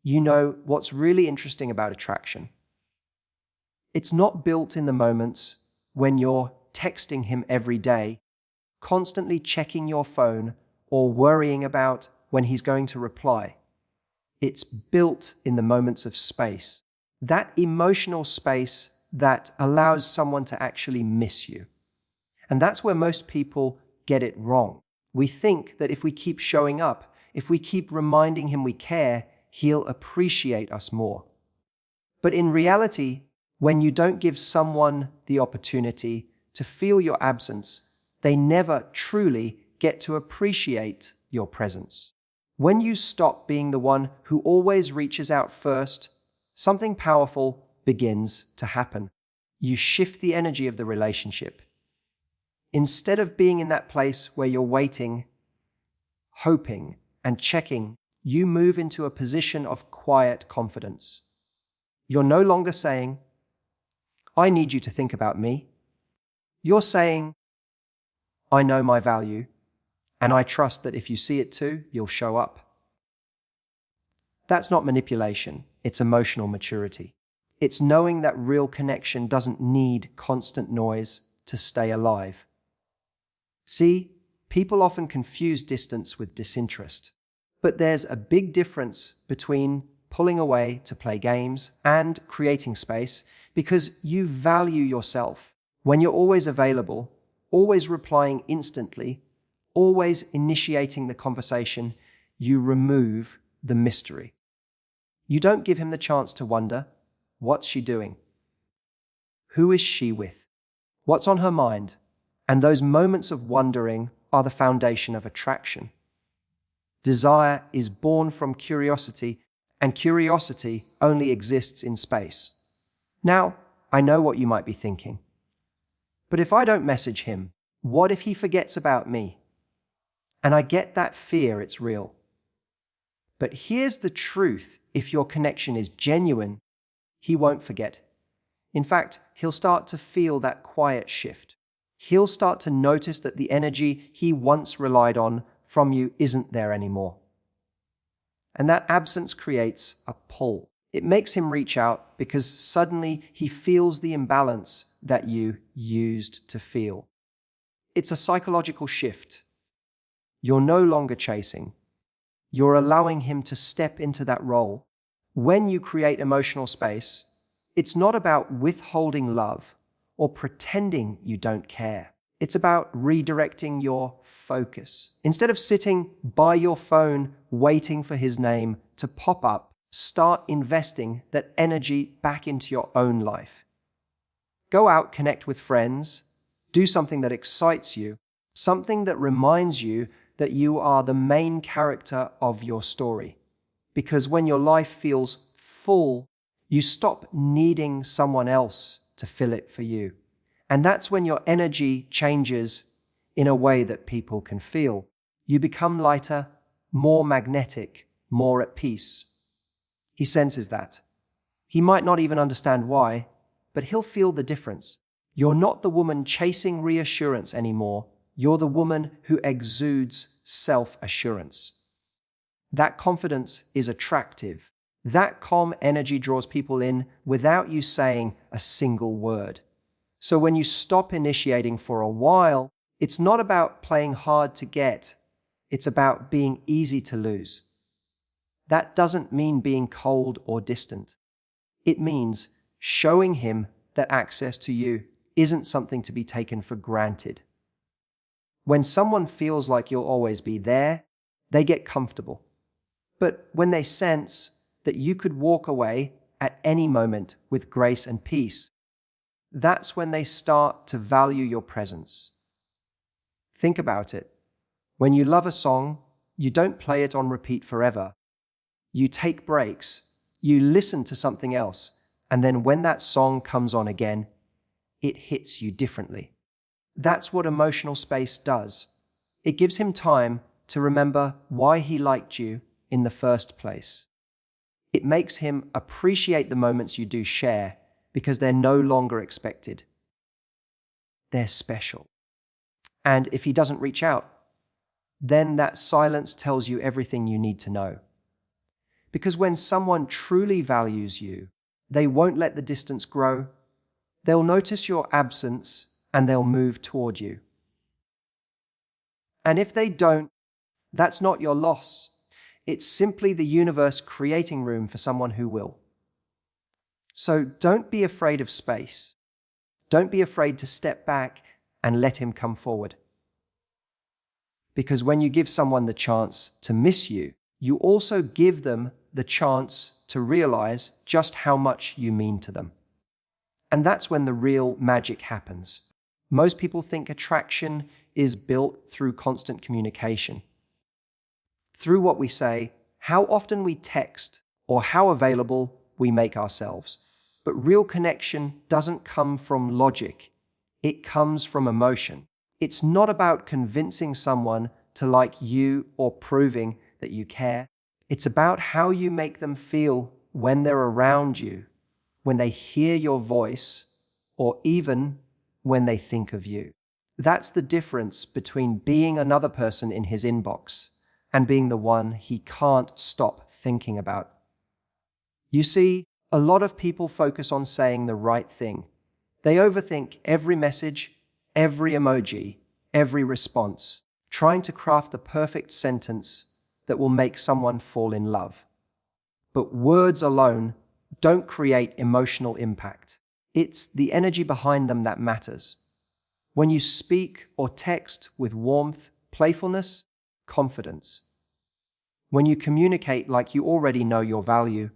You know what's really interesting about attraction. It's not built in the moments when you're texting him every day, constantly checking your phone, or worrying about when he's going to reply. It's built in the moments of space. That emotional space that allows someone to actually miss you. And that's where most people get it wrong. We think that if we keep showing up, if we keep reminding him we care, he'll appreciate us more. But in reality, when you don't give someone the opportunity to feel your absence, they never truly get to appreciate your presence. When you stop being the one who always reaches out first, something powerful begins to happen. You shift the energy of the relationship. Instead of being in that place where you're waiting, hoping, and checking, you move into a position of quiet confidence. You're no longer saying, "I need you to think about me." You're saying, "I know my value, and I trust that if you see it too, you'll show up." That's not manipulation, it's emotional maturity. It's knowing that real connection doesn't need constant noise to stay alive. See, people often confuse distance with disinterest. But there's a big difference between pulling away to play games and creating space, because you value yourself. When you're always available, always replying instantly, always initiating the conversation, you remove the mystery. You don't give him the chance to wonder, what's she doing? Who is she with? What's on her mind? And those moments of wondering are the foundation of attraction. Desire is born from curiosity, and curiosity only exists in space. Now, I know what you might be thinking. But if I don't message him, what if he forgets about me? And I get that fear, it's real. But here's the truth: if your connection is genuine, he won't forget. In fact, he'll start to feel that quiet shift. He'll start to notice that the energy he once relied on from you isn't there anymore. And that absence creates a pull. It makes him reach out because suddenly he feels the imbalance that you used to feel. It's a psychological shift. You're no longer chasing. You're allowing him to step into that role. When you create emotional space, it's not about withholding love or pretending you don't care. It's about redirecting your focus. Instead of sitting by your phone waiting for his name to pop up, start investing that energy back into your own life. Go out, connect with friends, do something that excites you, something that reminds you that you are the main character of your story. Because when your life feels full, you stop needing someone else to fill it for you. And that's when your energy changes in a way that people can feel. You become lighter, more magnetic, more at peace. He senses that. He might not even understand why, but he'll feel the difference. You're not the woman chasing reassurance anymore. You're the woman who exudes self-assurance. That confidence is attractive. That calm energy draws people in without you saying a single word. So when you stop initiating for a while, it's not about playing hard to get. It's about being easy to lose. That doesn't mean being cold or distant. It means showing him that access to you isn't something to be taken for granted. When someone feels like you'll always be there, they get comfortable. But when they sense that you could walk away at any moment with grace and peace, that's when they start to value your presence. Think about it. When you love a song, you don't play it on repeat forever. You take breaks, you listen to something else, and then when that song comes on again, it hits you differently. That's what emotional space does. It gives him time to remember why he liked you in the first place. It makes him appreciate the moments you do share because they're no longer expected. They're special. And if he doesn't reach out, then that silence tells you everything you need to know. Because when someone truly values you, they won't let the distance grow. They'll notice your absence and they'll move toward you. And if they don't, that's not your loss. It's simply the universe creating room for someone who will. So don't be afraid of space. Don't be afraid to step back and let him come forward. Because when you give someone the chance to miss you, you also give them the chance to realize just how much you mean to them. And that's when the real magic happens. Most people think attraction is built through constant communication. Through what we say, how often we text, or how available we make ourselves. But real connection doesn't come from logic. It comes from emotion. It's not about convincing someone to like you or proving that you care. It's about how you make them feel when they're around you, when they hear your voice, or even when they think of you. That's the difference between being another person in his inbox and being the one he can't stop thinking about. You see, a lot of people focus on saying the right thing. They overthink every message, every emoji, every response, trying to craft the perfect sentence that will make someone fall in love. But words alone don't create emotional impact. It's the energy behind them that matters. When you speak or text with warmth, playfulness, confidence. When you communicate like you already know your value,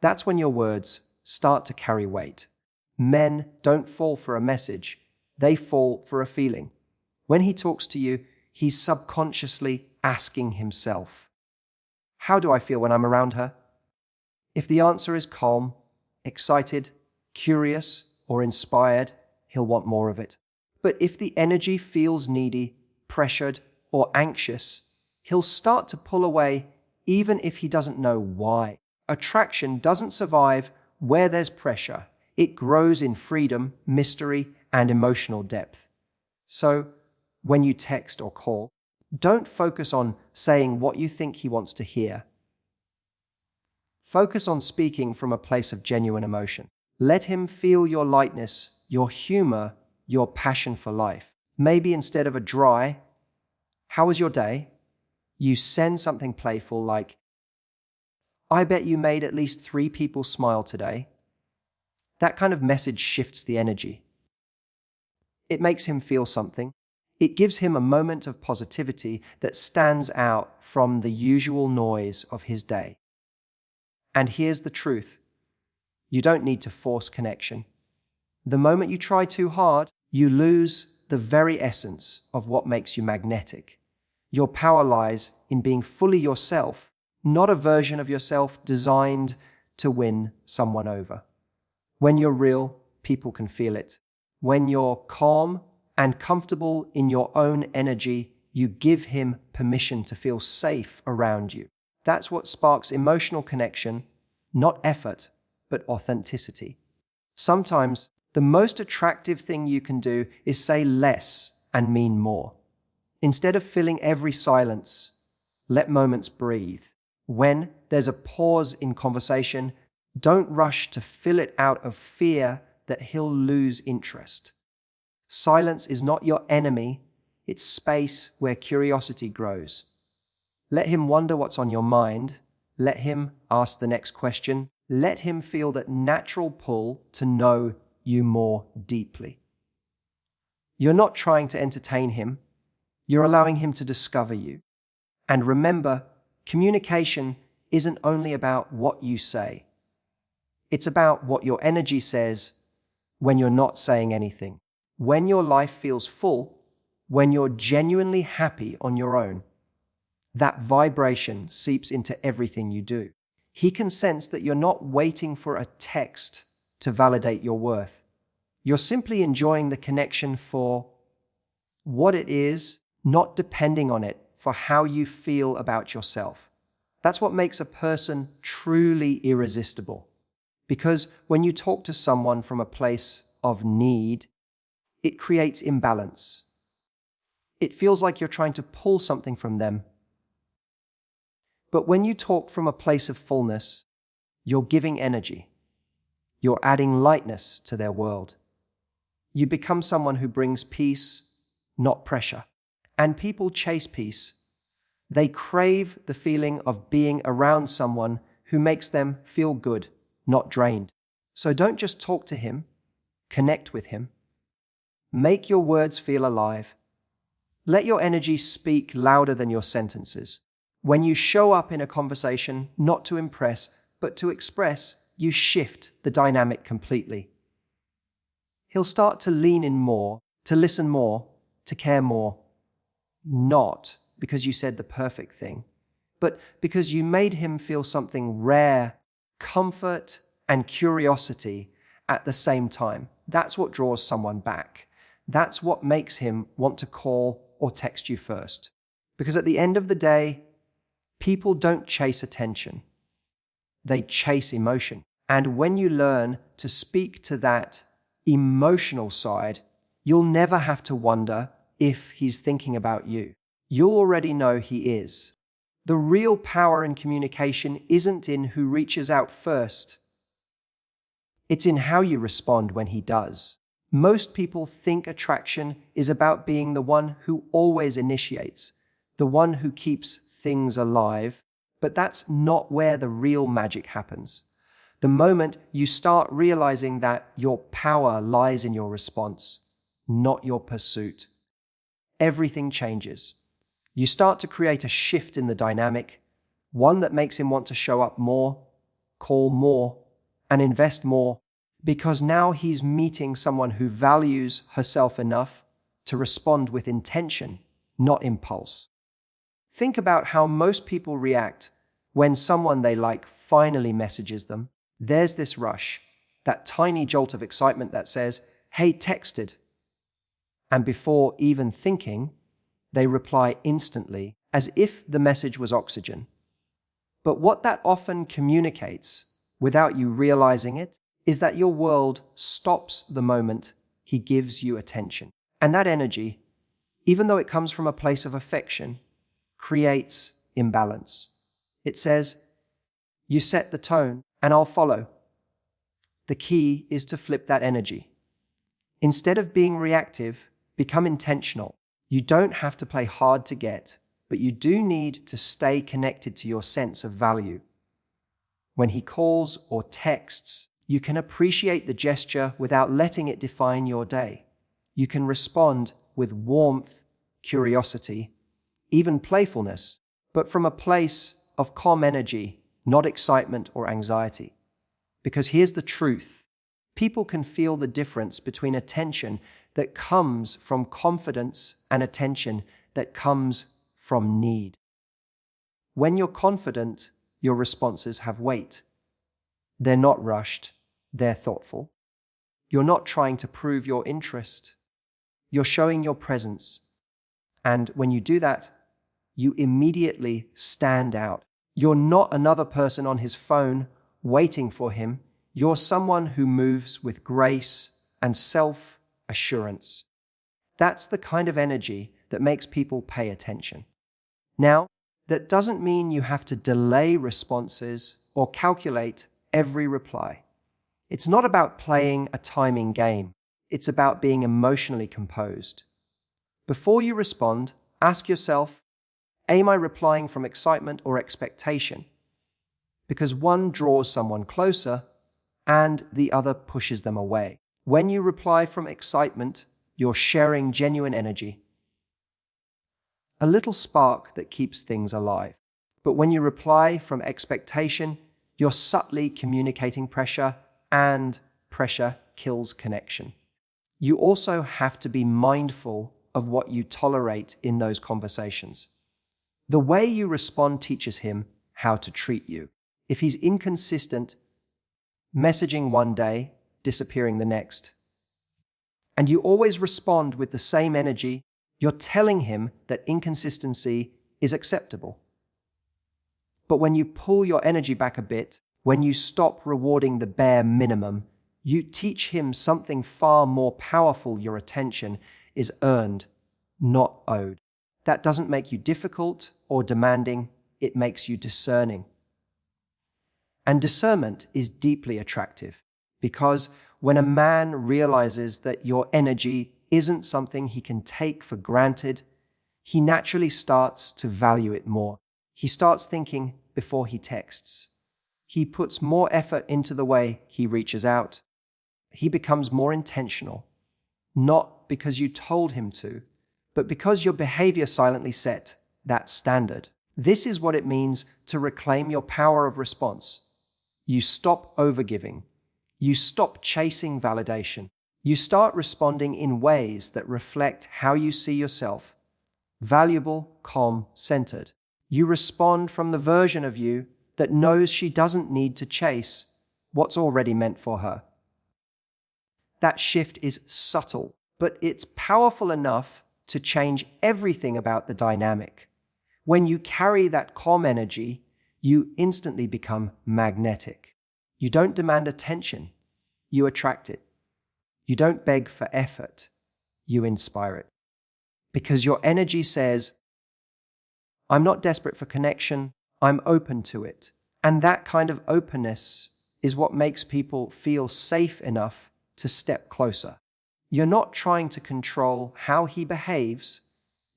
that's when your words start to carry weight. Men don't fall for a message, they fall for a feeling. When he talks to you, he's subconsciously asking himself, how do I feel when I'm around her? If the answer is calm, excited, curious, or inspired, he'll want more of it. But if the energy feels needy, pressured, or anxious, he'll start to pull away even if he doesn't know why. Attraction doesn't survive where there's pressure. It grows in freedom, mystery, and emotional depth. So, when you text or call, don't focus on saying what you think he wants to hear. Focus on speaking from a place of genuine emotion. Let him feel your lightness, your humor, your passion for life. Maybe instead of a dry, "How was your day?" you send something playful like, "I bet you made at least 3 people smile today." That kind of message shifts the energy. It makes him feel something. It gives him a moment of positivity that stands out from the usual noise of his day. And here's the truth. You don't need to force connection. The moment you try too hard, you lose the very essence of what makes you magnetic. Your power lies in being fully yourself, not a version of yourself designed to win someone over. When you're real, people can feel it. When you're calm and comfortable in your own energy, you give him permission to feel safe around you. That's what sparks emotional connection, not effort, but authenticity. Sometimes, the most attractive thing you can do is say less and mean more. Instead of filling every silence, let moments breathe. When there's a pause in conversation, don't rush to fill it out of fear that he'll lose interest. Silence is not your enemy, it's space where curiosity grows. Let him wonder what's on your mind. Let him ask the next question. Let him feel that natural pull to know you more deeply. You're not trying to entertain him. You're allowing him to discover you. And remember, communication isn't only about what you say. It's about what your energy says when you're not saying anything. When your life feels full, when you're genuinely happy on your own, that vibration seeps into everything you do. He can sense that you're not waiting for a text to validate your worth. You're simply enjoying the connection for what it is, not depending on it for how you feel about yourself. That's what makes a person truly irresistible. Because when you talk to someone from a place of need, it creates imbalance. It feels like you're trying to pull something from them. But when you talk from a place of fullness, you're giving energy. You're adding lightness to their world. You become someone who brings peace, not pressure. And people chase peace. They crave the feeling of being around someone who makes them feel good, not drained. So don't just talk to him, connect with him. Make your words feel alive. Let your energy speak louder than your sentences. When you show up in a conversation, not to impress, but to express, you shift the dynamic completely. He'll start to lean in more, to listen more, to care more. Not because you said the perfect thing, but because you made him feel something rare, comfort and curiosity at the same time. That's what draws someone back. That's what makes him want to call or text you first. Because at the end of the day, people don't chase attention. They chase emotion. And when you learn to speak to that emotional side, you'll never have to wonder if he's thinking about you. You'll already know he is. The real power in communication isn't in who reaches out first. It's in how you respond when he does. Most people think attraction is about being the one who always initiates, the one who keeps things alive, but that's not where the real magic happens. The moment you start realizing that your power lies in your response, not your pursuit, everything changes. You start to create a shift in the dynamic, one that makes him want to show up more, call more, and invest more, because now he's meeting someone who values herself enough to respond with intention, not impulse. Think about how most people react when someone they like finally messages them. There's this rush, that tiny jolt of excitement that says, "Hey, texted." And before even thinking, they reply instantly, as if the message was oxygen. But what that often communicates, without you realizing it, is that your world stops the moment he gives you attention. And that energy, even though it comes from a place of affection, creates imbalance. It says, "You set the tone, and I'll follow." The key is to flip that energy. Instead of being reactive, become intentional. You don't have to play hard to get, but you do need to stay connected to your sense of value. When he calls or texts, you can appreciate the gesture without letting it define your day. You can respond with warmth, curiosity, even playfulness, but from a place of calm energy, not excitement or anxiety. Because here's the truth. People can feel the difference between attention that comes from confidence and attention that comes from need. When you're confident, your responses have weight. They're not rushed, they're thoughtful. You're not trying to prove your interest. You're showing your presence. And when you do that, you immediately stand out. You're not another person on his phone waiting for him. You're someone who moves with grace and self-assurance. That's the kind of energy that makes people pay attention. Now, that doesn't mean you have to delay responses or calculate every reply. It's not about playing a timing game. It's about being emotionally composed. Before you respond, ask yourself, am I replying from excitement or expectation? Because one draws someone closer and the other pushes them away. When you reply from excitement, you're sharing genuine energy, a little spark that keeps things alive. But when you reply from expectation, you're subtly communicating pressure, and pressure kills connection. You also have to be mindful of what you tolerate in those conversations. The way you respond teaches him how to treat you. If he's inconsistent, messaging one day, disappearing the next, and you always respond with the same energy, you're telling him that inconsistency is acceptable. But when you pull your energy back a bit, when you stop rewarding the bare minimum, you teach him something far more powerful. Your attention is earned, not owed. That doesn't make you difficult or demanding. it makes you discerning. And discernment is deeply attractive because when a man realizes that your energy isn't something he can take for granted, he naturally starts to value it more. He starts thinking before he texts. He puts more effort into the way he reaches out. He becomes more intentional, not because you told him to, but because your behavior silently set that standard. This is what it means to reclaim your power of response. You stop overgiving. You stop chasing validation. You start responding in ways that reflect how you see yourself. Valuable, calm, centered. You respond from the version of you that knows she doesn't need to chase what's already meant for her. That shift is subtle, but it's powerful enough to change everything about the dynamic. When you carry that calm energy, you instantly become magnetic. You don't demand attention, you attract it. You don't beg for effort, you inspire it. Because your energy says, I'm not desperate for connection, I'm open to it. And that kind of openness is what makes people feel safe enough to step closer. You're not trying to control how he behaves,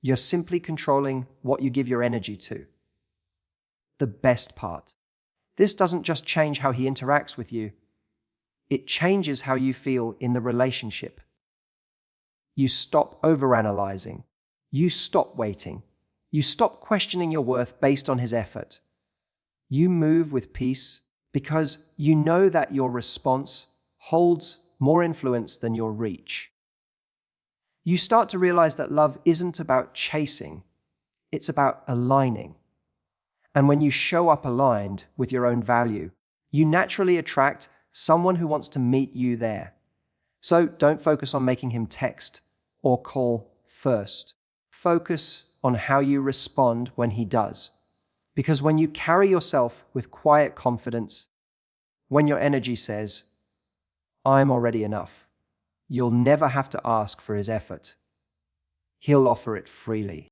you're simply controlling what you give your energy to. The best part. This doesn't just change how he interacts with you, it changes how you feel in the relationship. You stop overanalyzing. You stop waiting. You stop questioning your worth based on his effort. You move with peace because you know that your response holds more influence than your reach. You start to realize that love isn't about chasing, it's about aligning. And when you show up aligned with your own value, you naturally attract someone who wants to meet you there. So don't focus on making him text or call first. Focus on how you respond when he does. Because when you carry yourself with quiet confidence, when your energy says, I'm already enough, you'll never have to ask for his effort. He'll offer it freely.